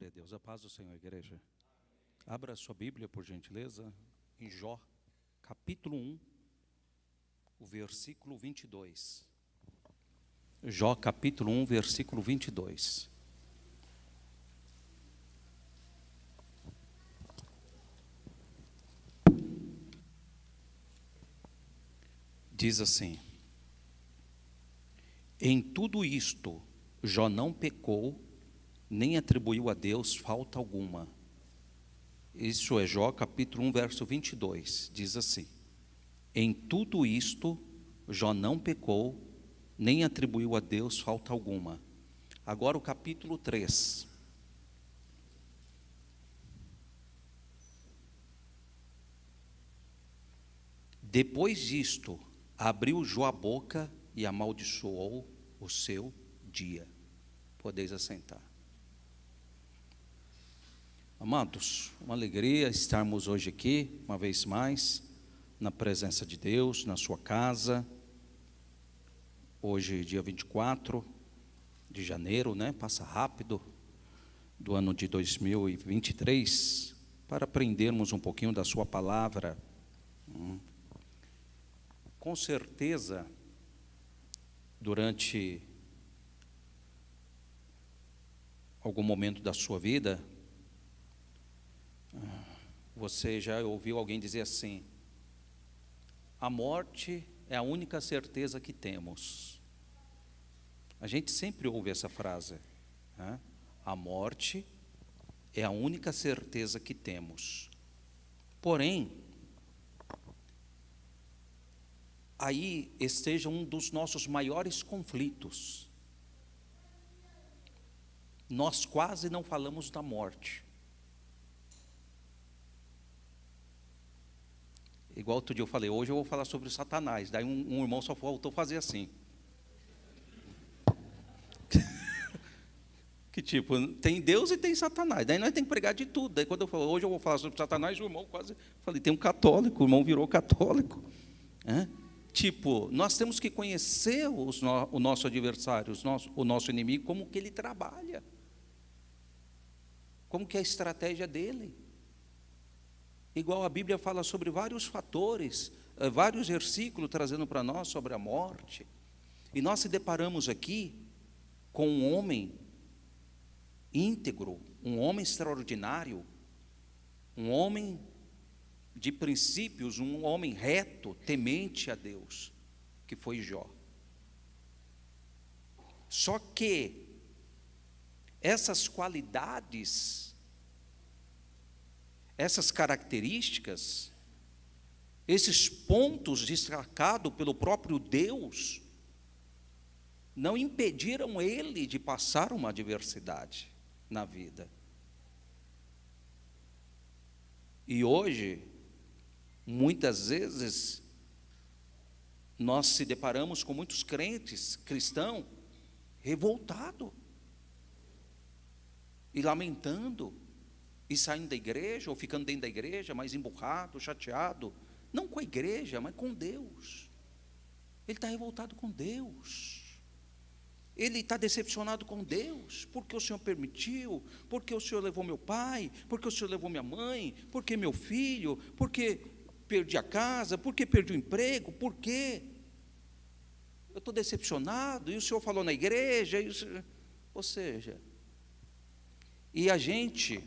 Glória a Deus. A paz do Senhor, igreja. Abra a sua Bíblia, por gentileza, em Jó, capítulo 1, o versículo 22. Jó, capítulo 1, versículo 22. Diz assim: em tudo isto, Jó não pecou, nem atribuiu a Deus falta alguma. Isso é Jó capítulo 1, verso 22, diz assim: em tudo isto, Jó não pecou, nem atribuiu a Deus falta alguma. Agora o capítulo 3. Depois disto, abriu Jó a boca e amaldiçoou o seu dia. Podeis assentar. Amados, uma alegria estarmos hoje aqui, uma vez mais, na presença de Deus, na sua casa. Hoje, dia 24 de janeiro, passa rápido, do ano de 2023, para aprendermos um pouquinho da sua palavra. Com certeza, durante algum momento da sua vida, você já ouviu alguém dizer assim: a morte é a única certeza que temos. A gente sempre ouve essa frase, a morte é a única certeza que temos. Porém, aí esteja um dos nossos maiores conflitos. Nós quase não falamos da morte. Igual outro dia eu falei, hoje eu vou falar sobre Satanás. Daí um irmão só faltou fazer assim. Que tipo, tem Deus e tem Satanás. Daí nós temos que pregar de tudo. Daí quando eu falo, hoje eu vou falar sobre Satanás, o irmão quase... Falei, tem um católico, o irmão virou católico. Tipo, nós temos que conhecer o nosso adversário, o nosso inimigo, como que ele trabalha. Como que é a estratégia dele. Igual a Bíblia fala sobre vários fatores, vários versículos trazendo para nós sobre a morte. E nós se deparamos aqui com um homem íntegro, um homem extraordinário, um homem de princípios, um homem reto, temente a Deus, que foi Jó. Só que essas qualidades, essas características, esses pontos destacados pelo próprio Deus, não impediram ele de passar uma adversidade na vida. E hoje, muitas vezes, nós se deparamos com muitos crentes, cristãos, revoltados, e lamentando, e saindo da igreja, ou ficando dentro da igreja, mas emburrado, chateado, não com a igreja, mas com Deus. Ele está revoltado com Deus. Ele está decepcionado com Deus, porque o Senhor permitiu, porque o Senhor levou meu pai, porque o Senhor levou minha mãe, porque meu filho, porque perdi a casa, porque perdi o emprego, por quê? Eu estou decepcionado, e o Senhor falou na igreja, ou seja, e a gente,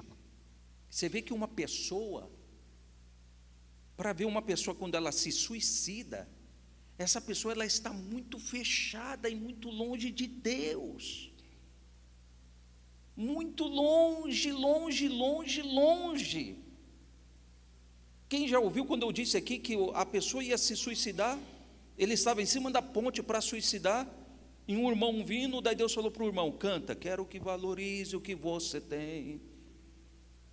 você vê que uma pessoa, para ver uma pessoa quando ela se suicida, essa pessoa ela está muito fechada e muito longe de Deus. Muito longe, longe, longe, longe. Quem já ouviu quando eu disse aqui que a pessoa ia se suicidar? Ele estava em cima da ponte para suicidar, e um irmão vindo, daí Deus falou para o irmão: canta, quero que valorize o que você tem.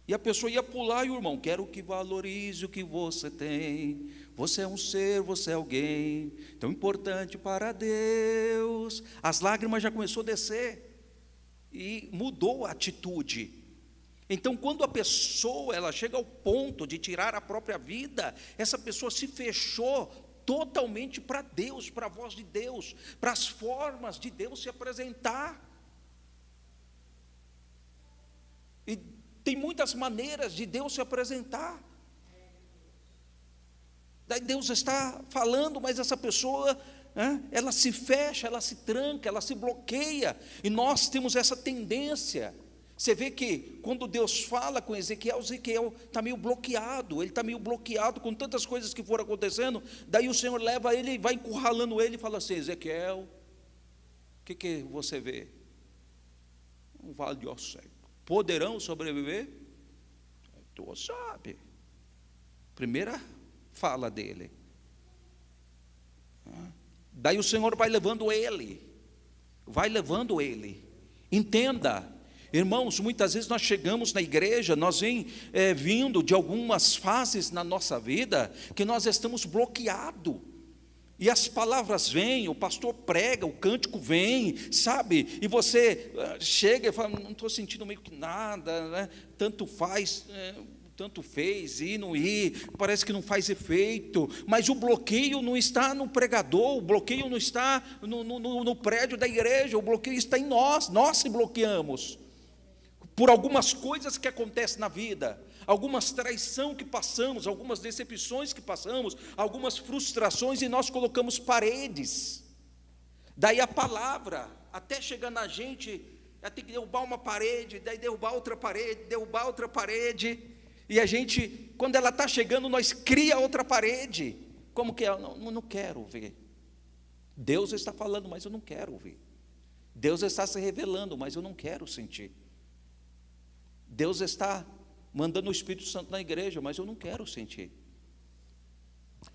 E a pessoa ia pular e o irmão: quero que valorize o que você tem. Você é um ser, você é alguém tão importante para Deus. As lágrimas já começou a descer e mudou a atitude. Então, quando a pessoa ela chega ao ponto de tirar a própria vida, essa pessoa se fechou totalmente para Deus, para a voz de Deus, para as formas de Deus se apresentar. E tem muitas maneiras de Deus se apresentar. Daí Deus está falando, mas essa pessoa, ela se fecha, ela se tranca, ela se bloqueia. E nós temos essa tendência. Você vê que quando Deus fala com Ezequiel, Ezequiel está meio bloqueado. Ele está meio bloqueado com tantas coisas que foram acontecendo. Daí o Senhor leva ele, vai encurralando ele e fala assim: Ezequiel, o que você vê? Um vale de ossos secos. Poderão sobreviver? Tu sabe. Primeira fala dele. Daí o Senhor vai levando ele. Entenda, irmãos, muitas vezes nós chegamos na igreja, nós vem vindo de algumas fases na nossa vida que nós estamos bloqueados. E as palavras vêm, o pastor prega, o cântico vem, sabe? E você chega e fala: não estou sentindo meio que nada, né? Tanto faz, tanto fez, ir, não ir, parece que não faz efeito. Mas o bloqueio não está no pregador, o bloqueio não está no prédio da igreja, o bloqueio está em nós se bloqueamos. Por algumas coisas que acontecem na vida, algumas traições que passamos, algumas decepções que passamos, algumas frustrações, e nós colocamos paredes. Daí a palavra, até chegar na gente, tem que derrubar uma parede, daí derrubar outra parede, e a gente, quando ela está chegando, nós cria outra parede. Como que é? Não quero ver. Deus está falando, mas eu não quero ouvir. Deus está se revelando, mas eu não quero sentir. Deus está mandando o Espírito Santo na igreja, mas eu não quero sentir.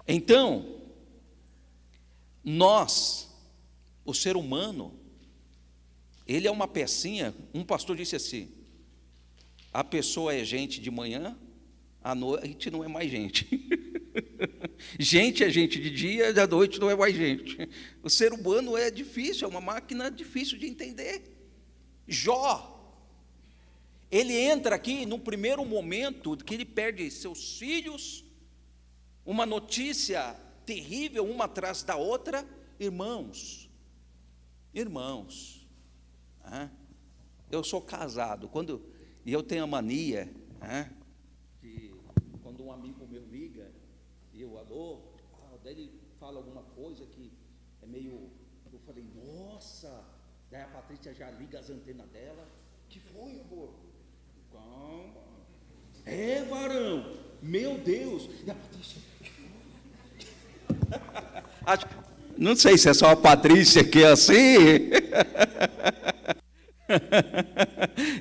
Então, nós, o ser humano, ele é uma pecinha. Um pastor disse assim: a pessoa é gente de manhã, à noite não é mais gente. Gente é gente de dia, da noite não é mais gente. O ser humano é difícil, é uma máquina difícil de entender. Jó, ele entra aqui no primeiro momento que ele perde seus filhos, uma notícia terrível, uma atrás da outra. Irmãos, eu sou casado, e eu tenho a mania, de quando um amigo meu liga, e eu alô, daí ele fala alguma coisa que é meio, eu falei, nossa, daí a Patrícia já liga as antenas dela. Que foi, amor? Calma. Varão, meu Deus. E a Patrícia? Não sei se é só a Patrícia que é assim.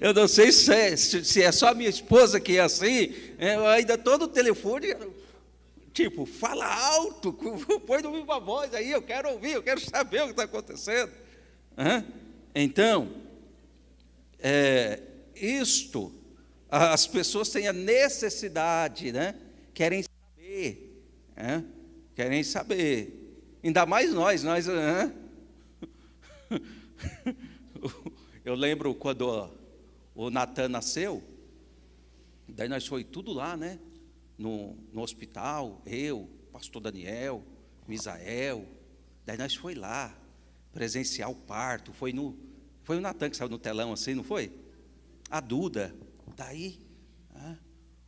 Eu não sei se é só a minha esposa que é assim. Eu ainda estou no telefone, tipo, fala alto, põe no viva voz aí, eu quero ouvir, eu quero saber o que está acontecendo. Então, as pessoas têm a necessidade, né? Querem saber, ainda mais nós. Eu lembro quando o Natan nasceu, daí nós foi tudo lá, né? No hospital, eu, pastor Daniel, Misael, daí nós foi lá presenciar o parto. Foi o Natan que saiu no telão assim, não foi? A Duda. Daí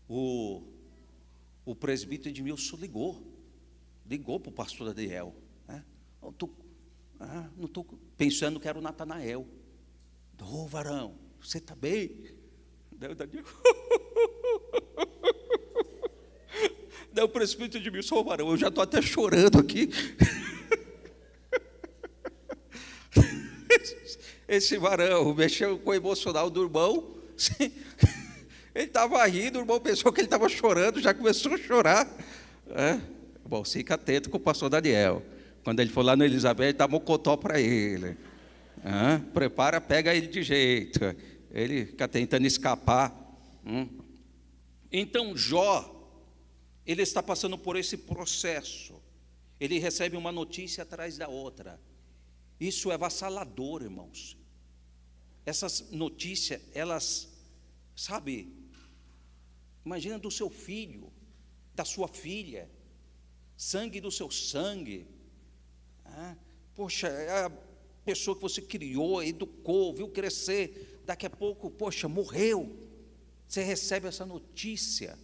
o presbítero Edmilson ligou para o pastor Daniel. Não estou pensando que era o Natanael. Varão, você está bem? Daí o Daniel. Daí o presbítero Edmilson: varão, eu já estou até chorando aqui. Esse varão mexeu com o emocional do irmão. Ele estava rindo, o irmão pensou que ele estava chorando, já começou a chorar. Bom, fica atento com o pastor Daniel. Quando ele for lá no Elizabeth, dá mocotó para ele. Prepara, pega ele de jeito. Ele fica tentando escapar. Então, Jó, ele está passando por esse processo. Ele recebe uma notícia atrás da outra. Isso é avassalador, irmãos. Essas notícias, elas, sabe, imagina do seu filho, da sua filha, sangue do seu sangue. Poxa, é a pessoa que você criou, educou, viu crescer, daqui a pouco, poxa, morreu. Você recebe essa notícia.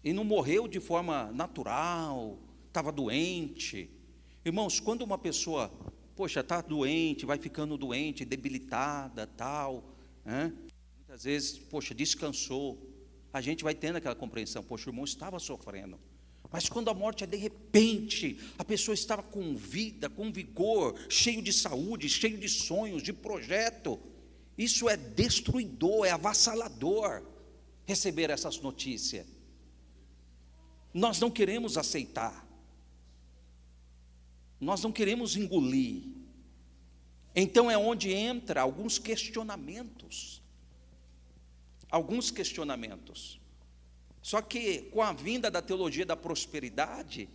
E não morreu de forma natural, estava doente. Irmãos, quando uma pessoa, poxa, está doente, vai ficando doente, debilitada, tal, né? Muitas vezes, poxa, descansou. A gente vai tendo aquela compreensão, poxa, o irmão estava sofrendo. Mas quando a morte é de repente, a pessoa estava com vida, com vigor, cheio de saúde, cheio de sonhos, de projeto. Isso é destruidor, é avassalador, receber essas notícias. Nós não queremos aceitar. Nós não queremos engolir. Então é onde entra alguns questionamentos. Alguns questionamentos. Só que com a vinda da teologia da prosperidade,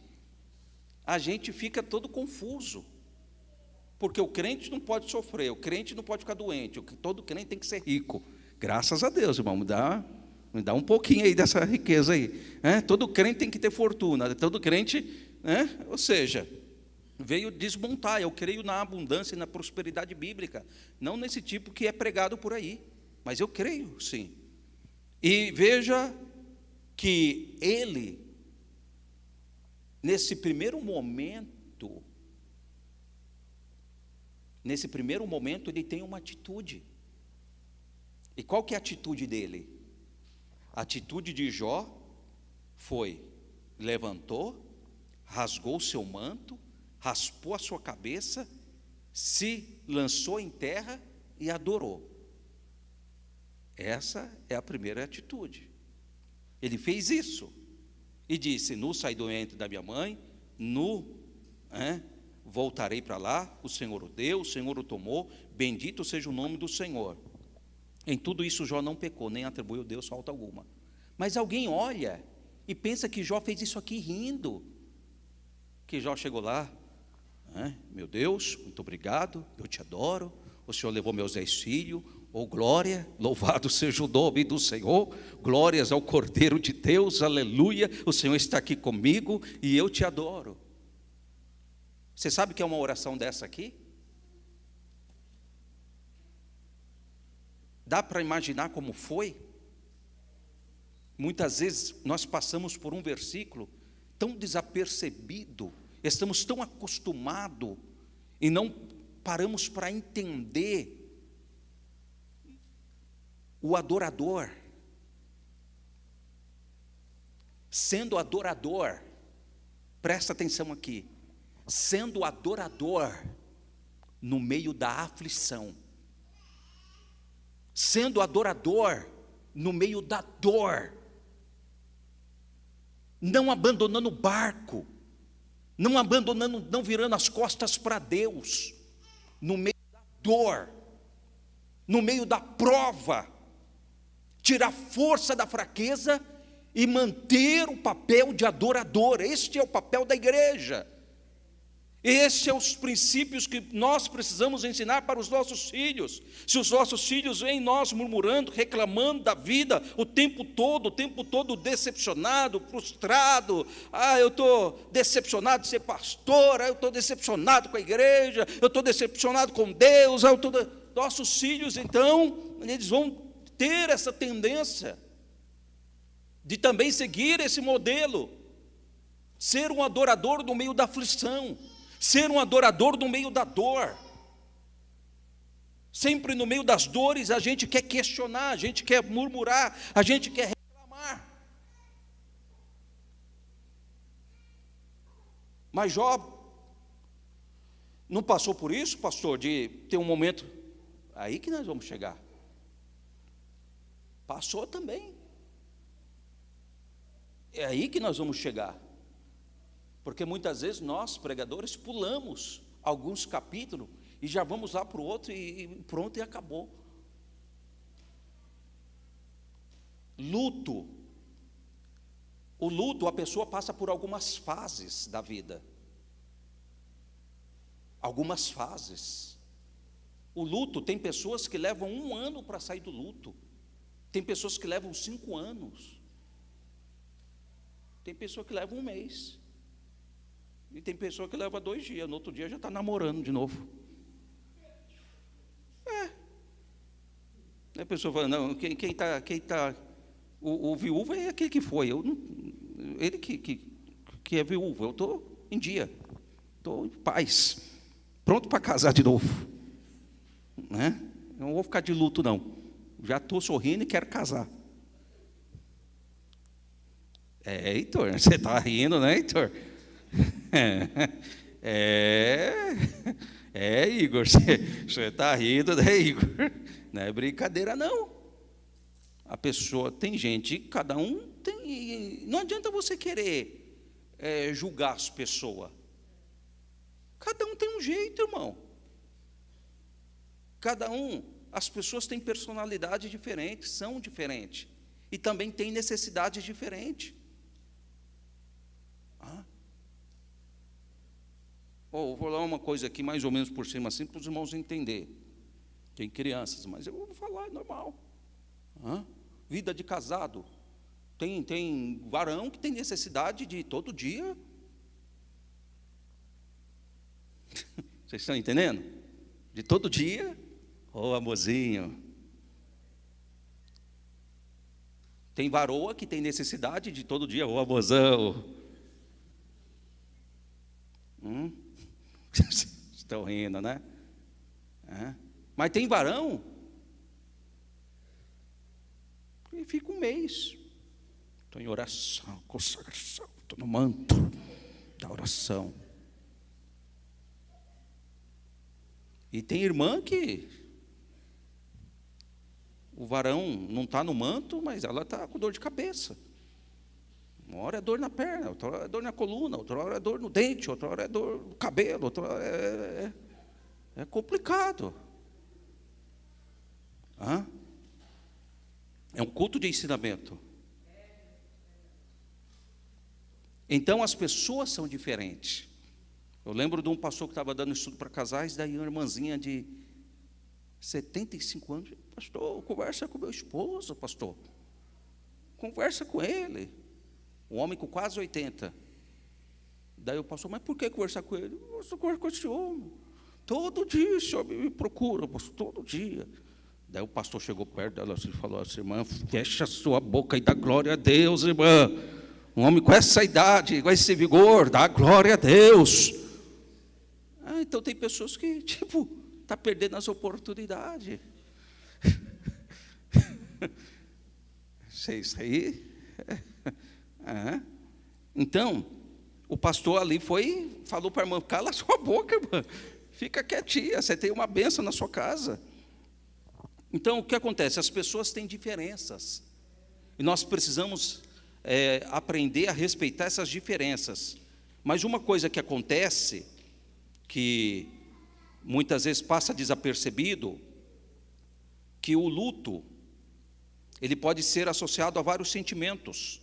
a gente fica todo confuso. Porque o crente não pode sofrer, o crente não pode ficar doente, todo crente tem que ser rico. Graças a Deus, irmão, me dá um pouquinho aí dessa riqueza aí. Todo crente tem que ter fortuna, todo crente, ou seja, veio desmontar. Eu creio na abundância e na prosperidade bíblica, não nesse tipo que é pregado por aí, mas eu creio, sim. E veja que ele, nesse primeiro momento, ele tem uma atitude. E qual que é a atitude dele? A atitude de Jó foi: levantou, rasgou o seu manto, raspou a sua cabeça, se lançou em terra e adorou. Essa é a primeira atitude. Ele fez isso e disse: nu saí do ventre da minha mãe, voltarei para lá, o Senhor o deu, o Senhor o tomou, bendito seja o nome do Senhor. Em tudo isso Jó não pecou, nem atribuiu a Deus falta alguma. Mas alguém olha e pensa que Jó fez isso aqui rindo, que Jó chegou lá, meu Deus, muito obrigado, eu te adoro, o Senhor levou meus 10 filhos, glória, louvado seja o nome do Senhor, glórias ao Cordeiro de Deus, aleluia, o Senhor está aqui comigo e eu te adoro. Você sabe o que é uma oração dessa aqui? Dá para imaginar como foi? Muitas vezes nós passamos por um versículo tão desapercebido, estamos tão acostumados e não paramos para entender o adorador. Sendo adorador, presta atenção aqui, sendo adorador no meio da aflição, sendo adorador no meio da dor, não abandonando o barco, não virando as costas para Deus, no meio da dor, no meio da prova, tirar força da fraqueza e manter o papel de adorador. Este é o papel da igreja. Esses são os princípios que nós precisamos ensinar para os nossos filhos. Se os nossos filhos veem nós murmurando, reclamando da vida o tempo todo decepcionado, frustrado, eu estou decepcionado de ser pastor, eu estou decepcionado com a igreja, eu estou decepcionado com Deus, nossos filhos, então, eles vão ter essa tendência de também seguir esse modelo, ser um adorador no meio da aflição, ser um adorador no meio da dor. Sempre no meio das dores a gente quer questionar, a gente quer murmurar, a gente quer reclamar. Mas Jó não passou por isso, pastor, de ter um momento, aí que nós vamos chegar. Passou também. É aí que nós vamos chegar. Porque muitas vezes nós, pregadores, pulamos alguns capítulos e já vamos lá para o outro e pronto, e acabou. Luto. O luto, a pessoa passa por algumas fases da vida. Algumas fases. O luto, tem pessoas que levam 1 ano para sair do luto. Tem pessoas que levam 5 anos. Tem pessoa que leva 1 mês. E tem pessoa que leva 2 dias, no outro dia já está namorando de novo. A pessoa fala, não, o viúvo é aquele que foi, ele que é viúvo, eu estou em dia, estou em paz, pronto para casar de novo, né? Eu não vou ficar de luto, não, já estou sorrindo e quero casar. Heitor, você está rindo, né, Heitor? Igor, você está rindo, né, Igor? Não é brincadeira, não. A pessoa, tem gente, cada um tem. Não adianta você querer julgar as pessoas. Cada um tem um jeito, irmão. As pessoas têm personalidade diferente, são diferentes. E também têm necessidades diferentes. Vou falar uma coisa aqui, mais ou menos por cima, assim, para os irmãos entenderem. Tem crianças, mas eu vou falar, é normal. Vida de casado. Tem varão que tem necessidade de todo dia. Vocês estão entendendo? De todo dia. Amorzinho. Tem varoa que tem necessidade de todo dia. Amorzão. Estão rindo, né? Mas tem varão que fica um mês. Estou em oração, consagração, estou no manto da oração. E tem irmã que o varão não está no manto, mas ela está com dor de cabeça. Uma hora é dor na perna, outra hora é dor na coluna, outra hora é dor no dente, outra hora é dor no cabelo, outra hora é complicado. É um culto de ensinamento. Então as pessoas são diferentes. Eu lembro de um pastor que estava dando estudo para casais, daí uma irmãzinha de 75 anos, pastor, conversa com meu esposo, pastor. Conversa com ele. Um homem com quase 80. Daí o pastor, mas por que conversar com ele? Eu só converso com esse homem. Todo dia o senhor me procura, pastor, todo dia. Daí o pastor chegou perto dela e falou assim, irmã, fecha a sua boca e dá glória a Deus, irmã. Um homem com essa idade, com esse vigor, dá glória a Deus. Então tem pessoas que, está perdendo as oportunidades. Vocês aí? Então, o pastor ali falou para a irmã, cala a sua boca, irmã, fica quietinha, você tem uma bênção na sua casa. Então, o que acontece? As pessoas têm diferenças, e nós precisamos aprender a respeitar essas diferenças. Mas uma coisa que acontece, que muitas vezes passa desapercebido, que o luto, ele pode ser associado a vários sentimentos,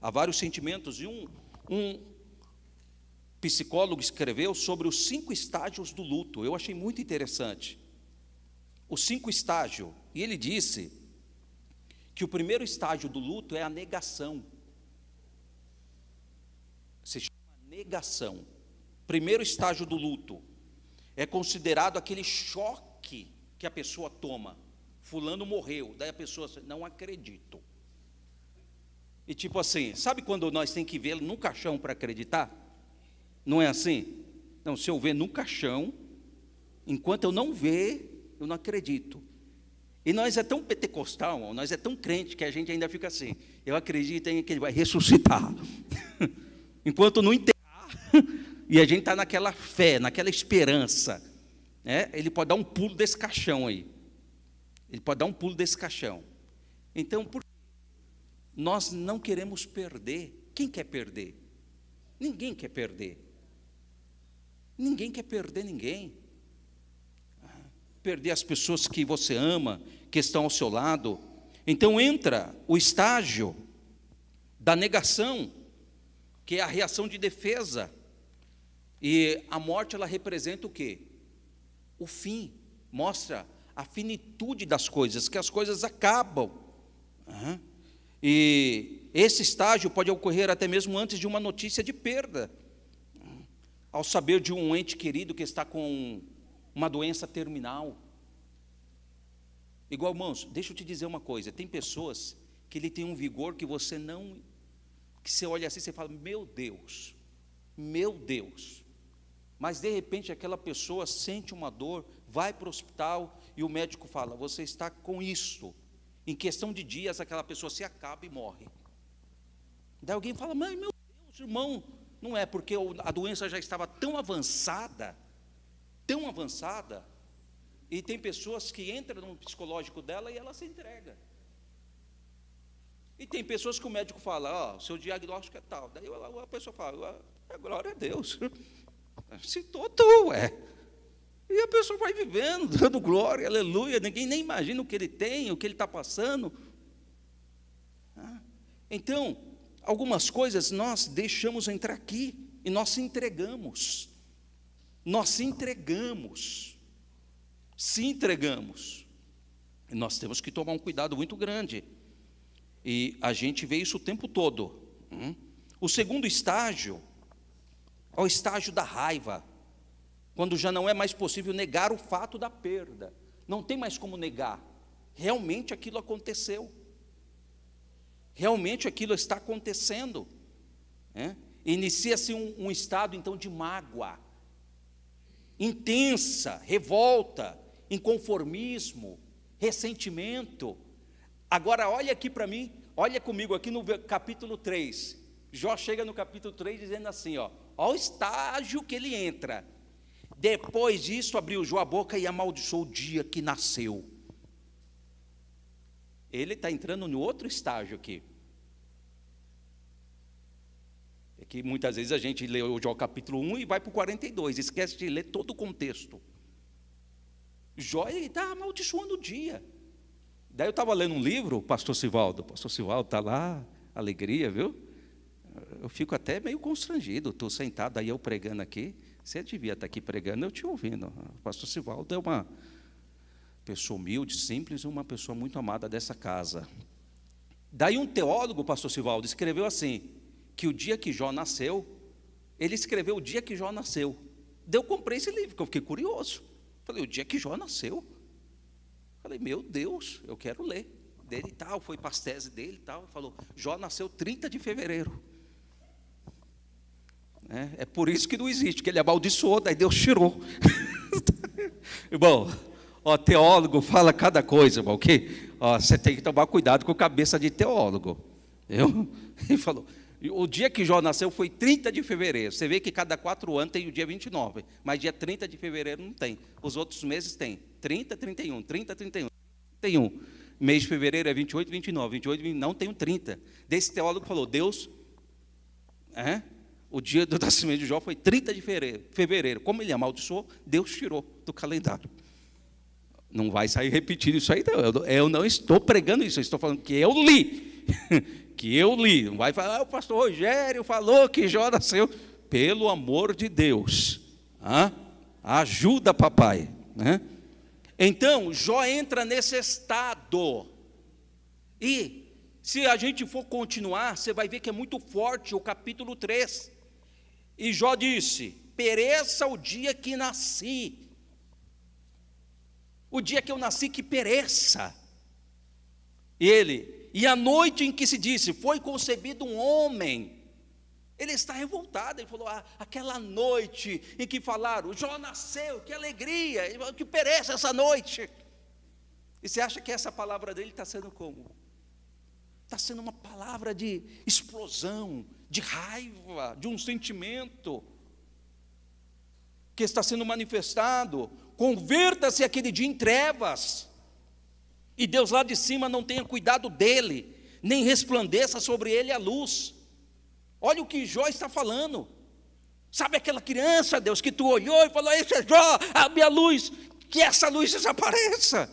há vários sentimentos, e um psicólogo escreveu sobre os 5 estágios do luto. Eu achei muito interessante os 5 estágios, e ele disse que o primeiro estágio do luto é a negação. Se chama negação. Primeiro estágio do luto é considerado aquele choque que a pessoa toma. Fulano morreu, daí a pessoa não acredito. E tipo assim, sabe quando nós temos que ver no caixão para acreditar? Não é assim? Não, se eu ver no caixão, enquanto eu não ver, eu não acredito. E nós é tão pentecostal, nós é tão crente, que a gente ainda fica assim, eu acredito em que ele vai ressuscitar. Enquanto não enterrar, e a gente está naquela fé, naquela esperança, ele pode dar um pulo desse caixão aí. Ele pode dar um pulo desse caixão. Então, por nós não queremos perder. Quem quer perder? Ninguém quer perder. Ninguém quer perder ninguém. Perder as pessoas que você ama, que estão ao seu lado. Então entra o estágio da negação, que é a reação de defesa. E a morte, ela representa o quê? O fim. Mostra a finitude das coisas, que as coisas acabam. E esse estágio pode ocorrer até mesmo antes de uma notícia de perda. Ao saber de um ente querido que está com uma doença terminal. Igual, irmãos, deixa eu te dizer uma coisa, tem pessoas que ele tem um vigor que você não, que você olha assim e você fala, meu Deus, mas de repente aquela pessoa sente uma dor, vai para o hospital e o médico fala, você está com isto, em questão de dias aquela pessoa se acaba e morre. Daí alguém fala, mas meu Deus, irmão, não é, porque a doença já estava tão avançada, e tem pessoas que entram no psicológico dela e ela se entrega. E tem pessoas que o médico fala, ó, seu diagnóstico é tal. Daí a pessoa fala, glória a Deus, citou tu, E a pessoa vai vivendo, dando glória, aleluia, ninguém nem imagina o que ele tem, o que ele está passando. Então, algumas coisas nós deixamos entrar aqui, e nós se entregamos. E nós temos que tomar um cuidado muito grande. E a gente vê isso o tempo todo. O segundo estágio é o estágio da raiva, quando já não é mais possível negar o fato da perda. Não tem mais como negar. Realmente aquilo aconteceu. Realmente aquilo está acontecendo. Inicia-se um estado, então, de mágoa intensa, revolta, inconformismo, ressentimento. Agora olha aqui para mim, olha comigo aqui no capítulo 3. Jó chega no capítulo 3 dizendo assim, ó o estágio que ele entra. Depois disso abriu Jó a boca e amaldiçoou o dia que nasceu. Ele está entrando no outro estágio aqui. É que muitas vezes a gente lê o Jó capítulo 1 e vai para o 42, esquece de ler todo o contexto. Jó está amaldiçoando o dia. Daí eu estava lendo um livro, pastor Sivaldo está lá, alegria, viu? Eu fico até meio constrangido, estou sentado aí eu pregando aqui, você devia estar aqui pregando, eu te ouvindo. O pastor Sivaldo é uma pessoa humilde, simples, uma pessoa muito amada dessa casa. Daí um teólogo, pastor Sivaldo, escreveu assim, que o dia que Jó nasceu, ele escreveu o dia que Jó nasceu. Daí eu comprei esse livro, porque eu fiquei curioso. Falei, o dia que Jó nasceu? Falei, meu Deus, eu quero ler. Dele tal, foi para as teses dele tal, falou, Jó nasceu 30 de fevereiro. É por isso que não existe, que ele amaldiçoou, daí Deus tirou. Irmão, teólogo fala cada coisa, irmão, ok? Você tem que tomar cuidado com a cabeça de teólogo. Ele falou, o dia que Jó nasceu foi 30 de fevereiro. Você vê que cada 4 anos tem o dia 29, mas dia 30 de fevereiro não tem. Os outros meses tem 30, 31, 30, 31, 31. Mês de fevereiro é 28, 29, 28, 29, não tem um 30. Desse teólogo falou, Deus, o dia do nascimento de Jó foi 30 de fevereiro. Como ele amaldiçoou, Deus tirou do calendário. Não vai sair repetindo isso aí, não. Eu não estou pregando isso, eu estou falando que eu li. Que eu li. Não vai falar, o pastor Rogério falou que Jó nasceu. Pelo amor de Deus. Ajuda, papai. Então, Jó entra nesse estado. E, se a gente for continuar, você vai ver que é muito forte o capítulo 3. E Jó disse, pereça o dia que nasci. O dia que eu nasci, que pereça. E a noite em que se disse, foi concebido um homem. Ele está revoltado, ele falou, aquela noite em que falaram, Jó nasceu, que alegria, que pereça essa noite. E você acha que essa palavra dele está sendo como? Está sendo uma palavra de explosão, de raiva, de um sentimento que está sendo manifestado. Converta-se aquele dia em trevas, e Deus lá de cima não tenha cuidado dele, nem resplandeça sobre ele a luz. Olha o que Jó está falando. Sabe aquela criança, Deus, que tu olhou e falou, esse é Jó, abre a luz, que essa luz desapareça.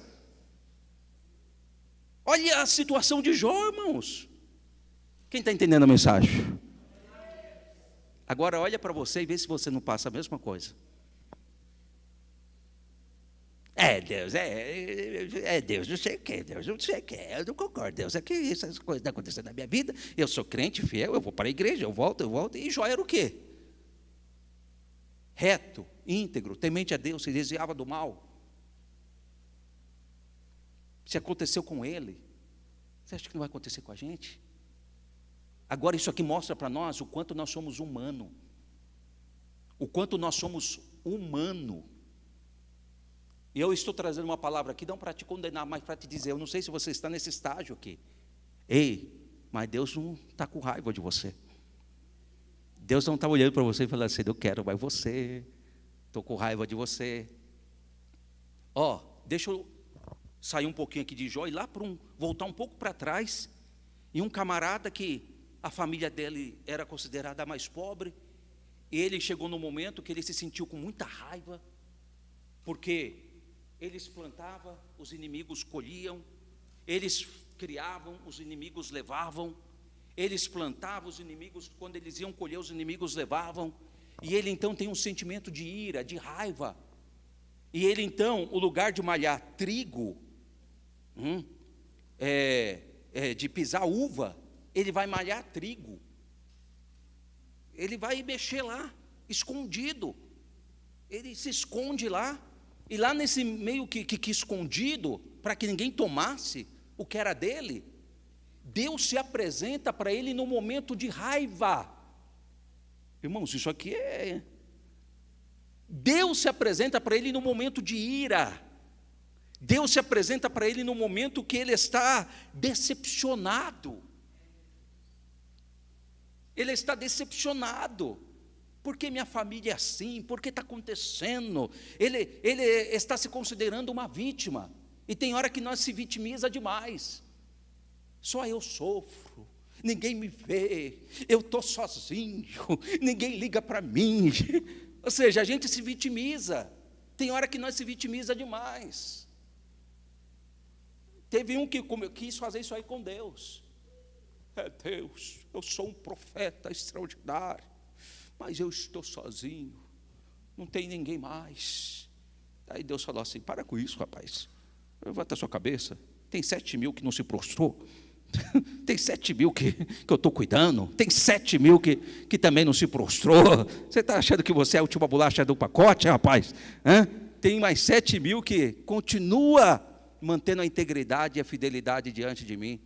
Olha a situação de Jó, irmãos. Quem está entendendo a mensagem? Agora olha para você e vê se você não passa a mesma coisa. Deus, Deus, não sei o que, Deus, não sei o que, eu não concordo, Deus, é que essas coisas estão acontecendo na minha vida, eu sou crente, fiel, eu vou para a igreja, eu volto, e Jó era o quê? Reto, íntegro, temente a Deus, se desviava do mal. Se aconteceu com ele, você acha que não vai acontecer com a gente? Agora isso aqui mostra para nós o quanto nós somos humanos. O quanto nós somos humanos. E eu estou trazendo uma palavra aqui, não para te condenar, mas para te dizer, eu não sei se você está nesse estágio aqui. Ei, mas Deus não está com raiva de você. Deus não está olhando para você e falando assim, eu quero mais você, estou com raiva de você. Deixa eu sair um pouquinho aqui de Jó e lá voltar um pouco para trás. E um camarada que a família dele era considerada a mais pobre, ele chegou no momento que ele se sentiu com muita raiva, porque eles plantavam, os inimigos colhiam, eles criavam, os inimigos levavam, eles plantavam, os inimigos, quando eles iam colher, os inimigos levavam, e ele então tem um sentimento de ira, de raiva, e ele então, o lugar de malhar trigo, de pisar uva, ele vai malhar trigo, ele vai mexer lá, escondido, ele se esconde lá, e lá nesse meio que escondido, para que ninguém tomasse o que era dele, Deus se apresenta para ele no momento de raiva. Irmãos, isso aqui Deus se apresenta para ele no momento de ira. Deus se apresenta para ele no momento que ele está decepcionado. Ele está decepcionado. Por que minha família é assim? Por que está acontecendo? Ele está se considerando uma vítima. E tem hora que nós se vitimiza demais. Só eu sofro, ninguém me vê, eu estou sozinho, ninguém liga para mim. Ou seja, a gente se vitimiza. Tem hora que nós se vitimiza demais. Teve um que quis fazer isso aí com Deus. Deus, eu sou um profeta extraordinário, mas eu estou sozinho, não tem ninguém mais. Aí Deus falou assim, para com isso, rapaz, levanta a sua cabeça, tem 7.000 que não se prostrou, tem 7.000 que eu estou cuidando, tem 7.000 que também não se prostrou. Você está achando que você é a última bolacha do pacote, rapaz? Tem mais 7.000 que continua mantendo a integridade e a fidelidade diante de mim.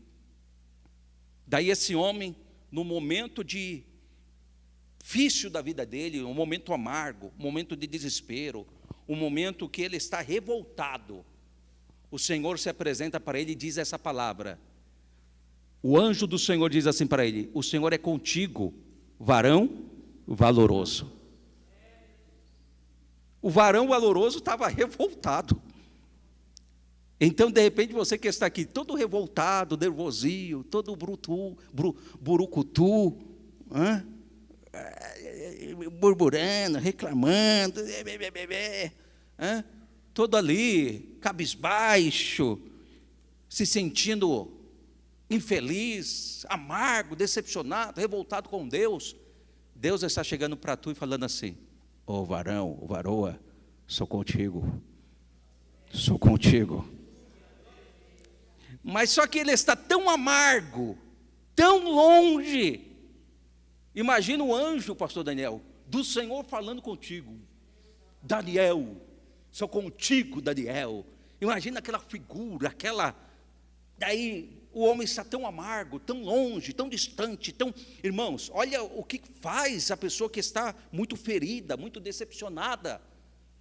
Daí esse homem, no momento difícil da vida dele, um momento amargo, um momento de desespero, um momento que ele está revoltado, o Senhor se apresenta para ele e diz essa palavra. O anjo do Senhor diz assim para ele, o Senhor é contigo, varão valoroso. O varão valoroso estava revoltado. Então, de repente, você que está aqui, todo revoltado, nervosinho, todo burucutu, murmurando, reclamando, todo ali, cabisbaixo, se sentindo infeliz, amargo, decepcionado, revoltado com Deus. Deus está chegando para tu e falando assim, ô varão, varoa, sou contigo. Mas só que ele está tão amargo, tão longe. Imagina o anjo, pastor Daniel, do Senhor falando contigo. Daniel, sou contigo, Daniel. Imagina aquela figura, daí o homem está tão amargo, tão longe, tão distante, Irmãos, olha o que faz a pessoa que está muito ferida, muito decepcionada.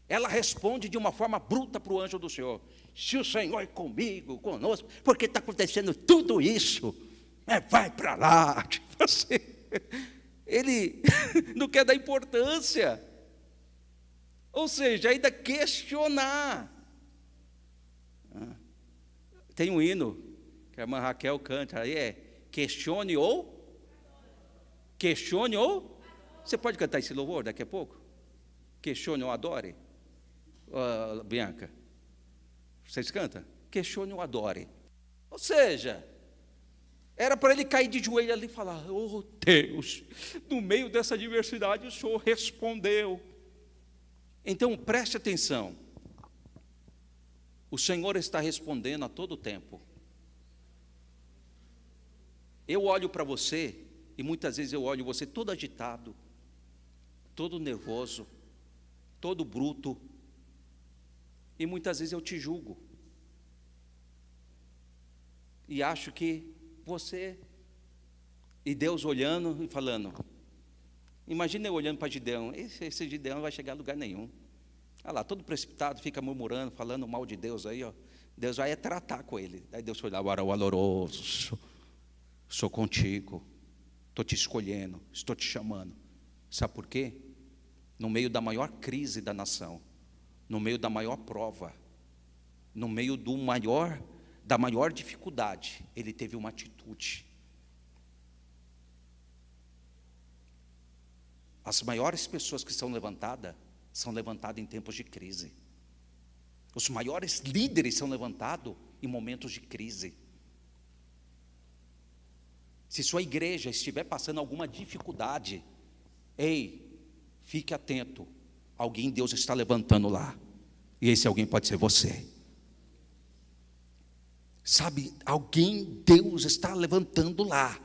Ela responde de uma forma bruta para o anjo do Senhor. Se o Senhor é comigo, conosco, por que está acontecendo tudo isso? Vai para lá. Ele não quer dar importância. Ou seja, ainda questionar. Tem um hino que a irmã Raquel canta aí, questione ou? Você pode cantar esse louvor daqui a pouco? Questione ou adore? Bianca, vocês cantam? Questione ou adore. Ou seja, era para ele cair de joelho ali e falar, oh Deus, no meio dessa adversidade o Senhor respondeu. Então preste atenção, o Senhor está respondendo a todo tempo. Eu olho para você, e muitas vezes eu olho você todo agitado, todo nervoso, todo bruto, e muitas vezes eu te julgo. e acho que você, e Deus olhando e falando, imagina eu olhando para Gideão, esse Gideão não vai chegar a lugar nenhum. Olha lá, todo precipitado, fica murmurando, falando mal de Deus aí, ó. Deus vai tratar com ele. Aí Deus foi lá, o aloroso, sou contigo, estou te escolhendo, estou te chamando. Sabe por quê? No meio da maior crise da nação, no meio da maior prova, no meio da maior dificuldade, ele teve uma atitude. As maiores pessoas que são levantadas em tempos de crise. Os maiores líderes são levantados em momentos de crise. Se sua igreja estiver passando alguma dificuldade, ei, fique atento. Alguém Deus está levantando lá. E esse alguém pode ser você. Sabe, alguém Deus está levantando lá.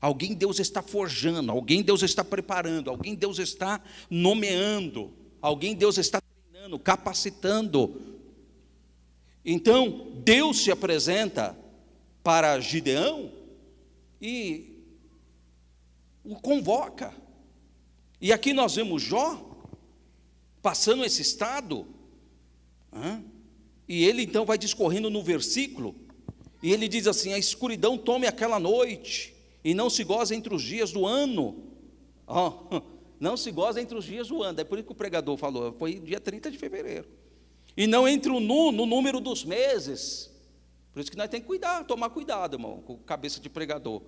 Alguém Deus está forjando, alguém Deus está preparando, alguém Deus está nomeando, alguém Deus está treinando, capacitando. Então, Deus se apresenta para Gideão e o convoca. E aqui nós vemos Jó passando esse estado, e ele então vai discorrendo no versículo, e ele diz assim: a escuridão tome aquela noite, e não se goza entre os dias do ano. Não se goza entre os dias do ano. É por isso que o pregador falou, foi dia 30 de fevereiro. E não entre no número dos meses. Por isso que nós temos que cuidar, tomar cuidado, irmão, com cabeça de pregador.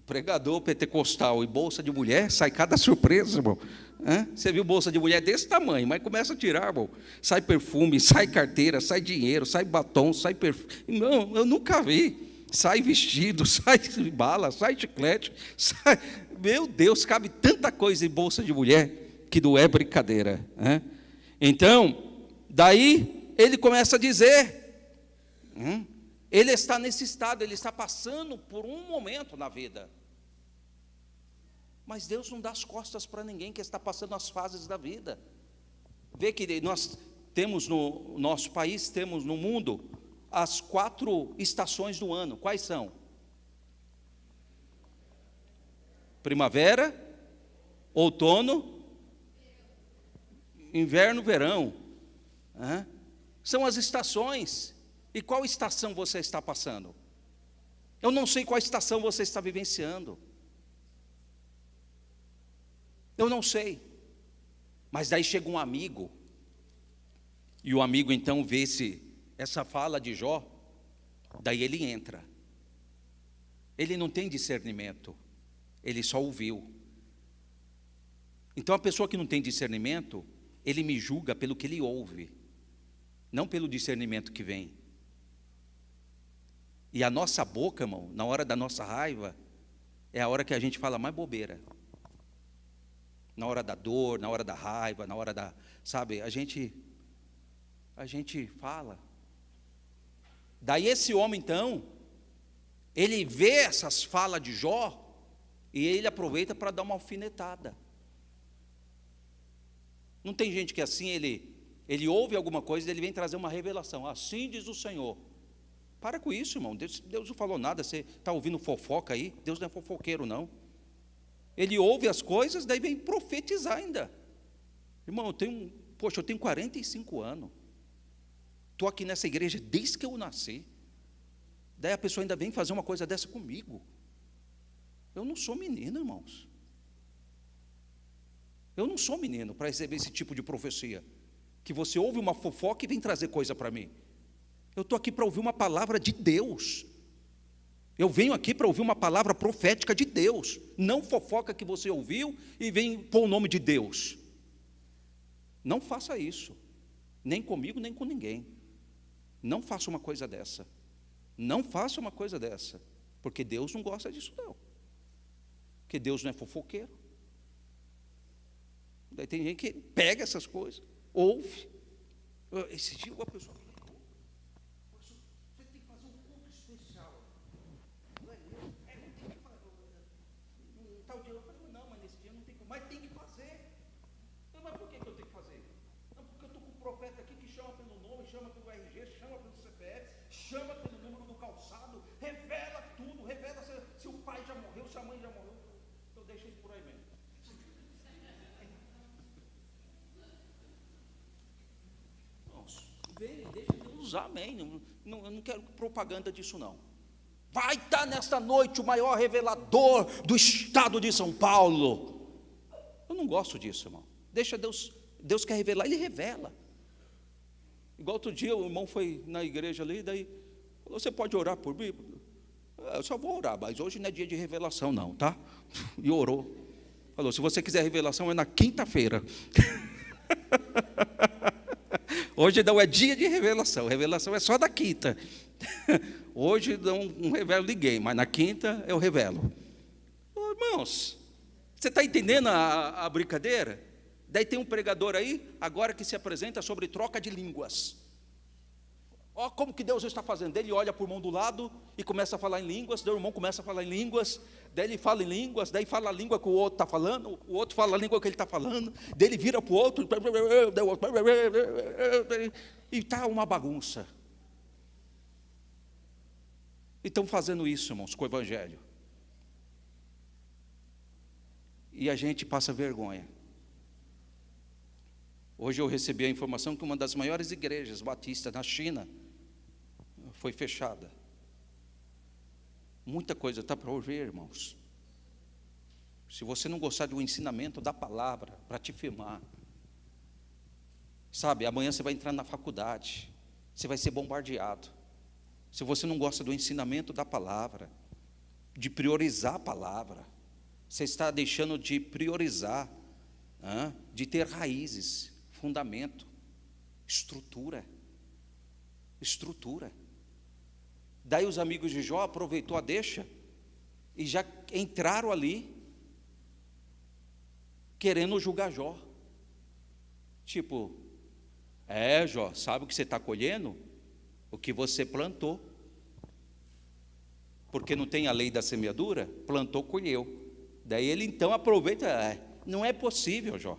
Pregador pentecostal e bolsa de mulher, sai cada surpresa, irmão. Você viu bolsa de mulher desse tamanho, mas começa a tirar, irmão. Sai perfume, sai carteira, sai dinheiro, sai batom, sai perfume. Não, eu nunca vi. Sai vestido, sai bala, sai chiclete, sai... Meu Deus, cabe tanta coisa em bolsa de mulher que não é brincadeira. Então, daí ele começa a dizer, ele está nesse estado, ele está passando por um momento na vida. Mas Deus não dá as costas para ninguém que está passando as fases da vida. Vê que nós temos no nosso país, temos no mundo, as 4 estações do ano. Quais são? Primavera, outono, inverno, verão. São as estações. E qual estação você está passando? Eu não sei qual estação você está vivenciando. Eu não sei. Mas daí chega um amigo, e o amigo então vê essa fala de Jó, daí ele entra. Ele não tem discernimento, ele só ouviu. Então a pessoa que não tem discernimento, ele me julga pelo que ele ouve, não pelo discernimento que vem. E a nossa boca, irmão, na hora da nossa raiva, é a hora que a gente fala mais bobeira. Na hora da dor, na hora da raiva, na hora da... Sabe, a gente fala. Daí esse homem, então, ele vê essas falas de Jó, e ele aproveita para dar uma alfinetada. Não tem gente que assim, ele ouve alguma coisa e ele vem trazer uma revelação. Assim diz o Senhor. Para com isso, irmão. Deus não falou nada. Você está ouvindo fofoca aí? Deus não é fofoqueiro, não. Ele ouve as coisas, daí vem profetizar ainda. Irmão, eu tenho 45 anos. Estou aqui nessa igreja desde que eu nasci. Daí a pessoa ainda vem fazer uma coisa dessa comigo. Eu não sou menino, irmãos. Eu não sou menino para receber esse tipo de profecia. Que você ouve uma fofoca e vem trazer coisa para mim. Eu estou aqui para ouvir uma palavra de Deus. Eu venho aqui para ouvir uma palavra profética de Deus. Não fofoca que você ouviu e vem pôr o nome de Deus. Não faça isso. Nem comigo, nem com ninguém. Não faça uma coisa dessa. Não faça uma coisa dessa. Porque Deus não gosta disso, não. Porque Deus não é fofoqueiro. Daí tem gente que pega essas coisas, ouve. Esse dia uma pessoa falou, você tem que fazer um culto especial. Não é meu? Não tem que fazer. Tal dia eu falei, não, mas nesse dia não tem que. Mas tem que fazer. Mas por que eu tenho que fazer? Não, porque eu estou com um profeta aqui que chama pelo nome, chama pelo RG, chama pelo CPF, chama pelo número do calçado, revela tudo, revela se o pai já morreu, se a mãe já morreu. Então deixa ele por aí mesmo. Nossa, deixa Deus usar, amém. Eu não quero propaganda disso, não. Vai estar nesta noite o maior revelador do estado de São Paulo. Eu não gosto disso, irmão. Deixa Deus quer revelar, Ele revela. Igual outro dia o irmão foi na igreja ali, daí falou, você pode orar por mim? Eu só vou orar, mas hoje não é dia de revelação não, tá? E orou. Falou, se você quiser revelação é na quinta-feira. Hoje não é dia de revelação, revelação é só da quinta. Hoje não revelo ninguém, mas na quinta eu revelo. Oh, irmãos, você está entendendo a brincadeira? Daí tem um pregador aí, agora que se apresenta sobre troca de línguas. Ó, como que Deus está fazendo? Ele olha para o irmão do lado e começa a falar em línguas, daí o irmão começa a falar em línguas, daí ele fala em línguas, daí fala a língua que o outro está falando, o outro fala a língua que ele está falando, daí ele vira para o outro, e está uma bagunça. E estão fazendo isso, irmãos, com o Evangelho. E a gente passa vergonha. Hoje eu recebi a informação que uma das maiores igrejas batistas na China foi fechada. Muita coisa está para ouvir, irmãos. Se você não gostar do ensinamento da palavra, para te firmar, sabe, amanhã você vai entrar na faculdade, você vai ser bombardeado. Se você não gosta do ensinamento da palavra, de priorizar a palavra, você está deixando de priorizar, de ter raízes, fundamento, estrutura. Daí os amigos de Jó aproveitou a deixa e já entraram ali querendo julgar Jó. Tipo, Jó, sabe o que você está colhendo? O que você plantou. Porque não tem a lei da semeadura? Plantou, colheu. Daí ele então aproveita, não é possível, Jó.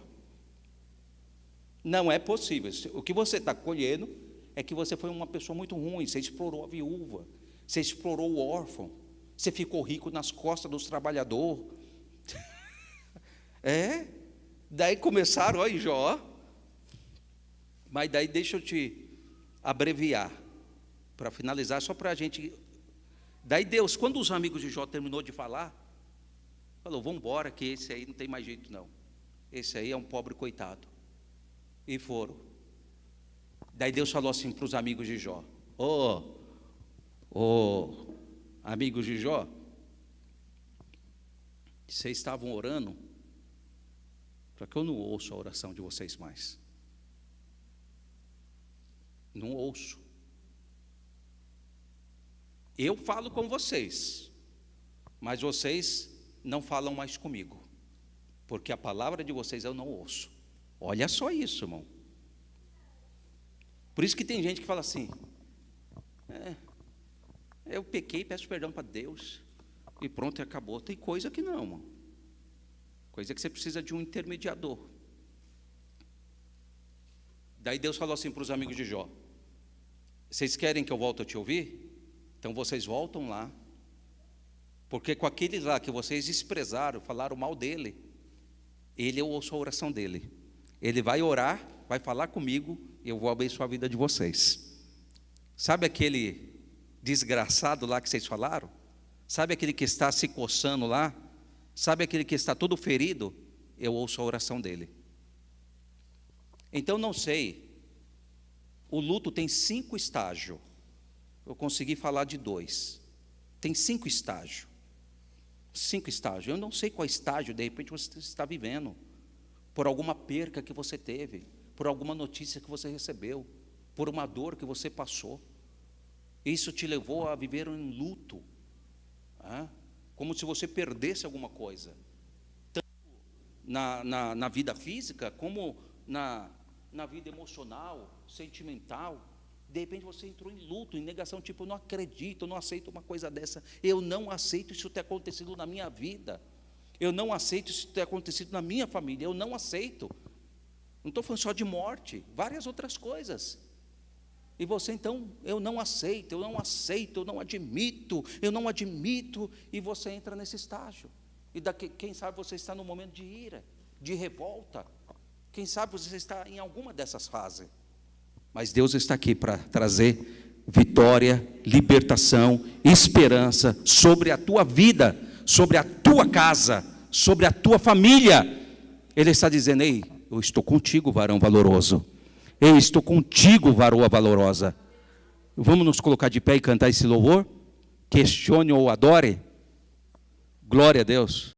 Não é possível. O que você está colhendo é que você foi uma pessoa muito ruim. Você explorou a viúva, você explorou o órfão, você ficou rico nas costas dos trabalhadores. Daí começaram, olha, Jó. Mas daí deixa eu te abreviar, para finalizar, só para a gente. Daí Deus, quando os amigos de Jó terminou de falar, falou, vamos embora, que esse aí não tem mais jeito não. Esse aí é um pobre coitado. E foram. Daí Deus falou assim para os amigos de Jó, amigos de Jó, vocês estavam orando para que eu não ouço a oração de vocês mais. Não ouço. Eu falo com vocês, mas vocês não falam mais comigo, porque a palavra de vocês eu não ouço. Olha só isso, irmão. Por isso que tem gente que fala assim, eu pequei, peço perdão para Deus, e pronto, e acabou. Tem coisa que não, irmão. Coisa que você precisa de um intermediador. Daí Deus falou assim para os amigos de Jó, vocês querem que eu volte a te ouvir? Então vocês voltam lá, porque com aqueles lá que vocês desprezaram, falaram mal dele, eu ouço a oração dele. Ele vai orar, vai falar comigo, e eu vou abençoar a vida de vocês. Sabe aquele desgraçado lá que vocês falaram? Sabe aquele que está se coçando lá? Sabe aquele que está todo ferido? Eu ouço a oração dele. Então não sei, o luto tem 5 estágios. Eu consegui falar de 2. Tem 5 estágios. 5 estágios. Eu não sei qual estágio, de repente, você está vivendo. Por alguma perca que você teve, por alguma notícia que você recebeu, por uma dor que você passou. Isso te levou a viver em luto, como se você perdesse alguma coisa, tanto na vida física, como na vida emocional, sentimental. De repente você entrou em luto, em negação, tipo, eu não acredito, eu não aceito uma coisa dessa, eu não aceito isso ter acontecido na minha vida. Eu não aceito isso ter acontecido na minha família, eu não aceito. Não estou falando só de morte, várias outras coisas. E você então, eu não aceito, eu não admito, e você entra nesse estágio. E quem sabe você está no momento de ira, de revolta. Quem sabe você está em alguma dessas fases. Mas Deus está aqui para trazer vitória, libertação, esperança sobre a tua vida, sobre a tua casa, sobre a tua família. Ele está dizendo: ei, eu estou contigo, varão valoroso. Eu estou contigo, varoa valorosa. Vamos nos colocar de pé e cantar esse louvor? Questione ou adore. Glória a Deus.